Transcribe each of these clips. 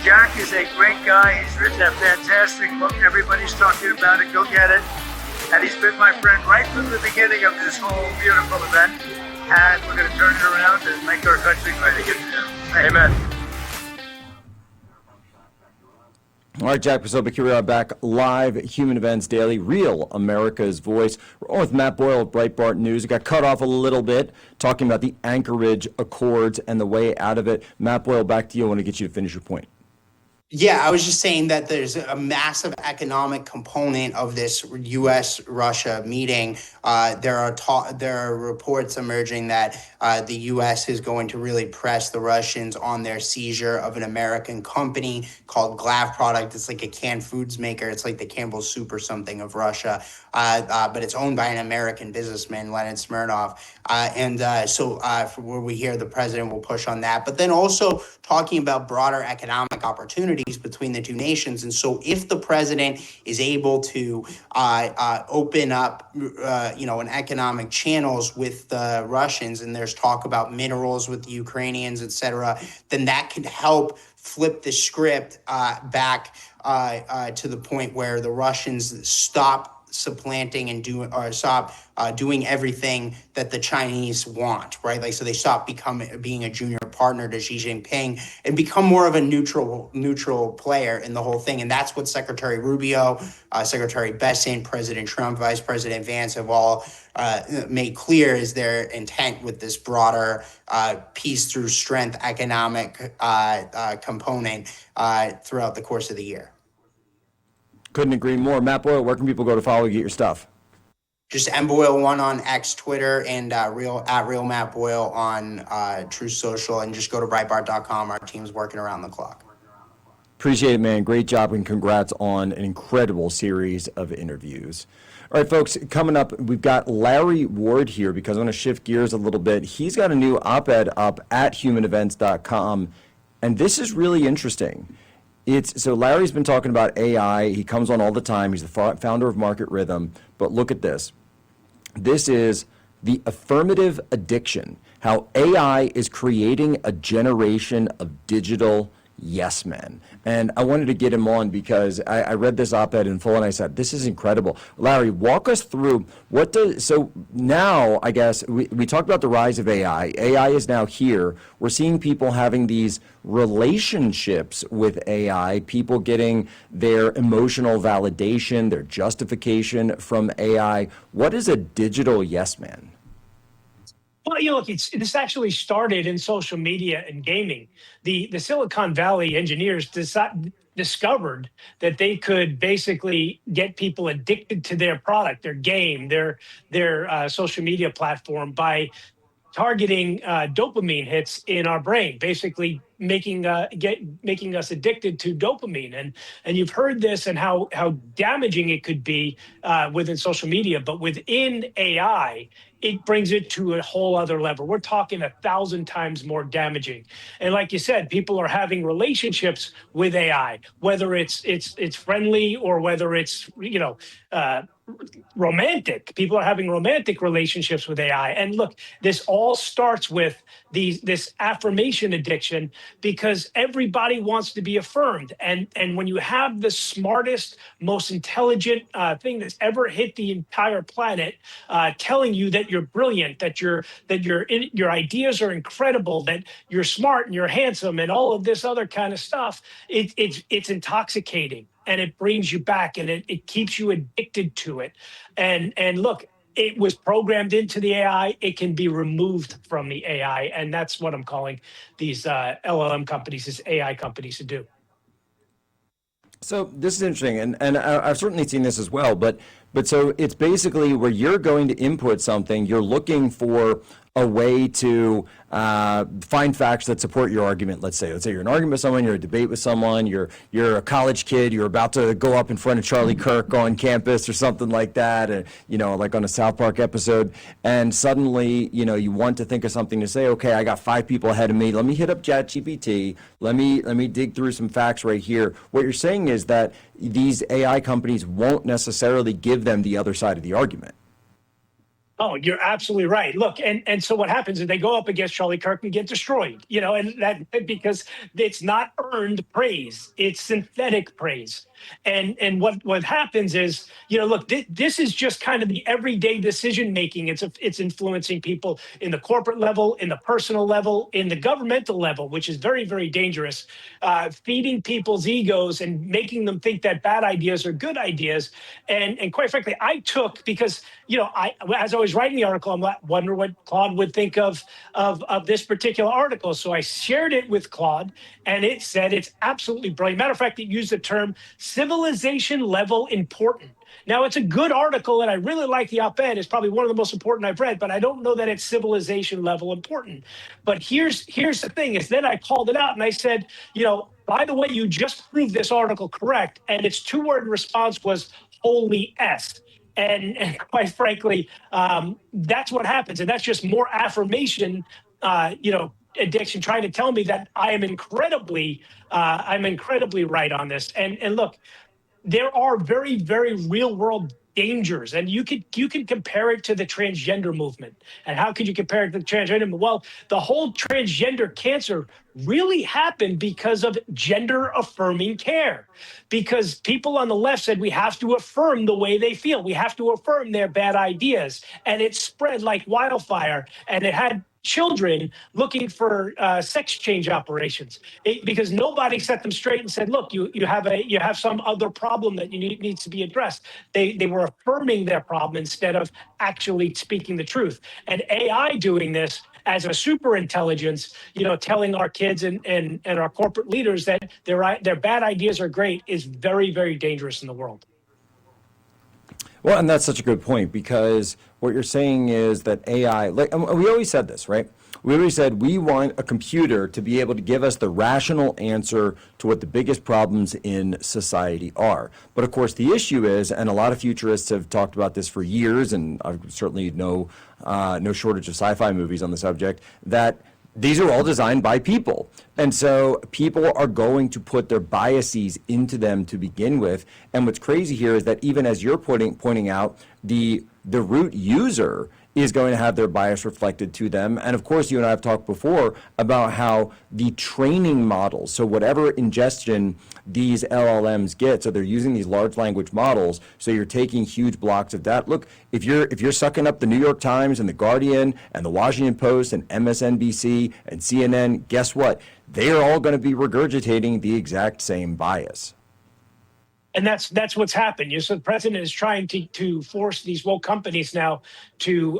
Jack is a great guy. He's written a fantastic book. Everybody's talking about it. Go get it. And he's been my friend right from the beginning of this whole beautiful event. And we're going to turn it around and make our country great again. Amen. All right, Jack Posobiec, here we are back live at Human Events Daily, Real America's Voice. We're on with Matt Boyle of Breitbart News. We got cut off a little bit talking about the Anchorage Accords and the way out of it. Matt Boyle, back to you. I want to get you to finish your point. Yeah, I was just saying that there's a massive economic component of this U.S.-Russia meeting. There are reports emerging that the U.S. is going to really press the Russians on their seizure of an American company called Glav Product. It's like a canned foods maker. It's like the Campbell's Soup or something of Russia, but it's owned by an American businessman, Leonid Smirnov. So for where we hear the president will push on that, but then also talking about broader economic opportunities between the two nations. And so if the president is able to open up, an economic channels with the Russians, and there's talk about minerals with the Ukrainians, et cetera, then that can help flip the script back to the point where the Russians stop supplanting and stop doing everything that the Chinese want, right? Like, so they stop being a junior partner to Xi Jinping and become more of a neutral player in the whole thing. And that's what Secretary Rubio, Secretary Bessent, President Trump, Vice President Vance have all made clear is their intent with this broader peace through strength economic component throughout the course of the year. Couldn't agree more. Matt Boyle, where can people go to follow you, get your stuff? Just mboyle1 on X, Twitter, and real Matt Boyle on True Social, and just go to Breitbart.com. Our team's working around the clock. Appreciate it, man. Great job, and congrats on an incredible series of interviews. All right, folks, coming up, we've got Larry Ward here because I'm going to shift gears a little bit. He's got a new op-ed up at humanevents.com, and this is really interesting. So Larry's been talking about AI. He comes on all the time. He's the founder of Market Rhythm. But look at this. This is the affirmative addiction, how AI is creating a generation of digital yes men. And I wanted to get him on because I read this op-ed in full and I said, this is incredible. Larry, walk us through so now, I guess, we talked about the rise of AI. AI is now here. We're seeing people having these relationships with AI, people getting their emotional validation, their justification from AI. What is a digital yes man? Well, look, this actually started in social media and gaming. The Silicon Valley engineers discovered that they could basically get people addicted to their product, their game, their social media platform by targeting dopamine hits in our brain, basically making us addicted to dopamine. And you've heard this and how damaging it could be within social media, but within AI, it brings it to a whole other level. We're talking 1,000 times more damaging. And like you said, people are having relationships with AI, whether it's friendly or whether it's romantic. People are having romantic relationships with AI. And look, this all starts with this affirmation addiction because everybody wants to be affirmed. And when you have the smartest, most intelligent thing that's ever hit the entire planet, telling you that you're brilliant, that your ideas are incredible, that you're smart and you're handsome, and all of this other kind of stuff, it's intoxicating. And it brings you back, and it keeps you addicted to it. And look, it was programmed into the AI. It can be removed from the AI, and that's what I'm calling these LLM companies, these AI companies to do. So this is interesting, and I've certainly seen this as well. But so it's basically where you're going to input something, you're looking for a way to find facts that support your argument. Let's say you're in an argument with someone, you're in a debate with someone, you're a college kid, you're about to go up in front of Charlie Kirk on campus or something like that, and like on a South Park episode, and suddenly you want to think of something to say. Okay, I got 5 people ahead of me. Let me hit up ChatGPT. Let me dig through some facts right here. What you're saying is that these AI companies won't necessarily give them the other side of the argument. Oh, you're absolutely right. Look, and so what happens is they go up against Charlie Kirk and get destroyed, and that because it's not earned praise, it's synthetic praise. And what happens is, look, this is just kind of the everyday decision making. It's influencing people in the corporate level, in the personal level, in the governmental level, which is very, very dangerous. Feeding people's egos and making them think that bad ideas are good ideas. And quite frankly, I took because as I was writing the article, I'm wondering what Claude would think of this particular article. So I shared it with Claude, and it said it's absolutely brilliant. Matter of fact, it used the term civilization level important. Now, it's a good article, and I really like the op-ed. It's probably one of the most important I've read, but I don't know that it's civilization level important. But here's the thing is then I called it out and I said, by the way, you just proved this article correct. And its two-word response was holy S. And quite frankly, that's what happens. And that's just more affirmation, addiction trying to tell me that I'm incredibly right on this. And look, there are very, very real world dangers. And you can compare it to the transgender movement. And how could you compare it to the transgender movement? Well, the whole transgender cancer really happened because of gender affirming care, because people on the left said we have to affirm the way they feel. We have to affirm their bad ideas. And it spread like wildfire. And it had children looking for sex change operations because nobody set them straight and said, look, you have some other problem that needs to be addressed. They were affirming their problem instead of actually speaking the truth. And AI doing this as a super intelligence, telling our kids and our corporate leaders that their bad ideas are great is very, very dangerous in the world. Well, and that's such a good point, because what you're saying is that AI, and we always said this, right? We always said we want a computer to be able to give us the rational answer to what the biggest problems in society are. But of course, the issue is, and a lot of futurists have talked about this for years, and I certainly no shortage of sci-fi movies on the subject, that these are all designed by people. And so people are going to put their biases into them to begin with. And what's crazy here is that even as you're pointing out, the root user is going to have their bias reflected to them. And of course, you and I have talked before about how the training models, so whatever ingestion these LLMs get, so they're using these large language models, so you're taking huge blocks of data. Look, if you're sucking up the New York Times and the Guardian and the Washington Post and MSNBC and CNN, guess what? They are all going to be regurgitating the exact same bias. And that's what's happened. So the president is trying to force these woke companies now to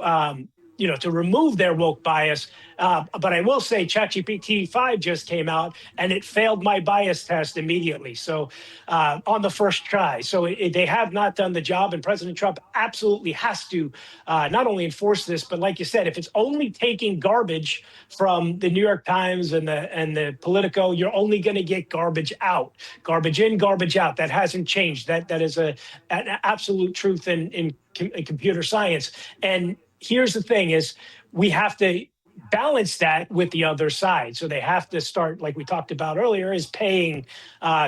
to remove their woke bias. But I will say ChatGPT 5 just came out and it failed my bias test immediately. So on the first try. So they have not done the job, and President Trump absolutely has to not only enforce this, but like you said, if it's only taking garbage from the New York Times and the Politico, you're only going to get garbage out, garbage in, garbage out. That hasn't changed. That is an absolute truth in computer science. And here's the thing is we have to balance that with the other side. So they have to start, like we talked about earlier, is paying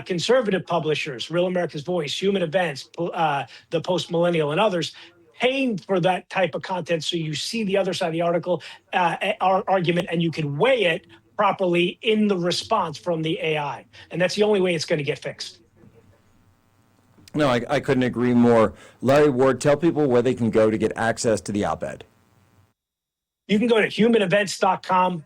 conservative publishers, Real America's Voice, Human Events, the Post Millennial, and others, paying for that type of content so you see the other side of the article argument and you can weigh it properly in the response from the AI. And that's the only way it's going to get fixed. No, I couldn't agree more. Larry Ward, tell people where they can go to get access to the op-ed. You can go to humanevents.com.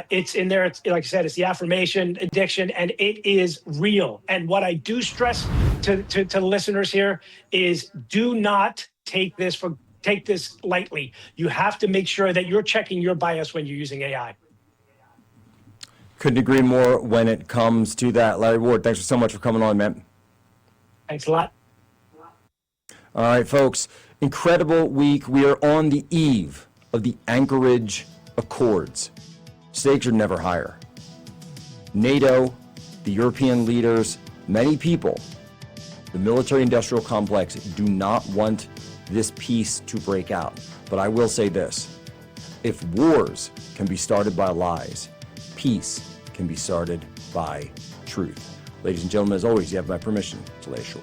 It's in there. It's, like I said, it's the Affirmation Addiction, and it is real. And what I do stress to the listeners here is do not take this lightly. You have to make sure that you're checking your bias when you're using AI. Couldn't agree more when it comes to that. Larry Ward, thanks so much for coming on, man. Thanks a lot. All right, folks, incredible week. We are on the eve of the Anchorage Accords. Stakes are never higher. NATO, the European leaders, many people, the military-industrial complex do not want this peace to break out. But I will say this, if wars can be started by lies, peace can be started by truth. Ladies and gentlemen, as always, you have my permission to lay ashore.